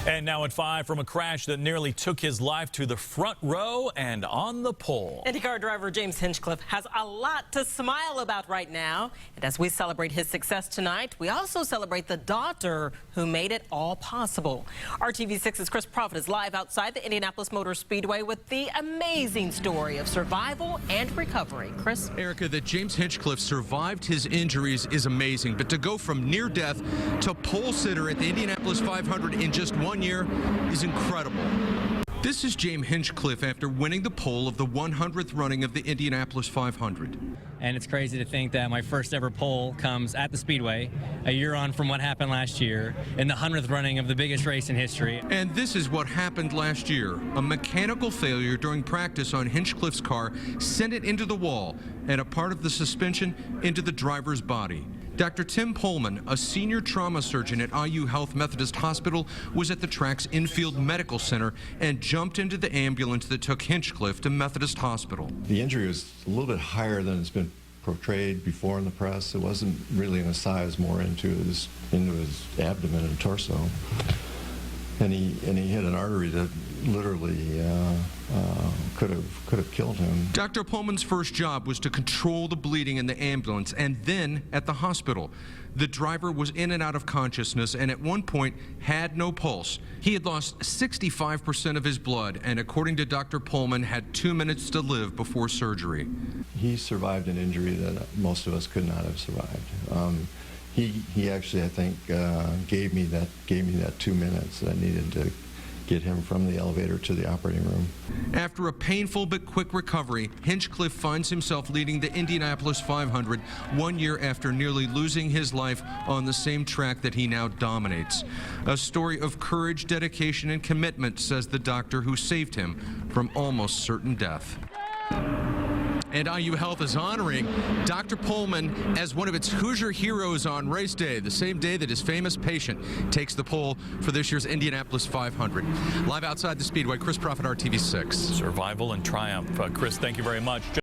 And now at 5, from a crash that nearly took his life to the front row and on the pole. IndyCar driver James Hinchcliffe has a lot to smile about right now. And as we celebrate his success tonight, we also celebrate the daughter who made it all possible. RTV6's Chris Prophet is live outside the Indianapolis Motor Speedway with the amazing story of survival and recovery. Chris? Erica, that James Hinchcliffe survived his injuries is amazing, but to go from near death to pole sitter at the Indianapolis 500 in just 1 year is incredible. This is James Hinchcliffe after winning the pole of the 100th running of the Indianapolis 500. And it's crazy to think that my first ever pole comes at the Speedway, a year on from what happened last year, in the 100th running of the biggest race in history. And this is what happened last year. A mechanical failure during practice on Hinchcliffe's car sent it into the wall and a part of the suspension into the driver's body. Dr. Tim Pullman, a senior trauma surgeon at IU Health Methodist Hospital, was at the track's infield medical center and jumped into the ambulance that took Hinchcliffe to Methodist Hospital. The injury was a little bit higher than it's been portrayed before in the press. It wasn't really in a size, more into his abdomen and torso. And he hit an artery that literally could have killed him. Dr. Pullman's first job was to control the bleeding in the ambulance and then at the hospital. The driver was in and out of consciousness and at one point had no pulse. He had lost 65% of his blood and, according to Dr. Pullman, had 2 minutes to live before surgery. He survived an injury that most of us could not have survived. He actually, I think, gave me that 2 minutes that I needed to get him from the elevator to the operating room. After a painful but quick recovery, Hinchcliffe finds himself leading the Indianapolis 500 1 year after nearly losing his life on the same track that he now dominates. A story of courage, dedication, and commitment, says the doctor who saved him from almost certain death. And IU Health is honoring Dr. Pullman as one of its Hoosier heroes on race day, the same day that his famous patient takes the pole for this year's Indianapolis 500. Live outside the Speedway, Chris Prophet, RTV6. Survival and triumph. Chris, thank you very much.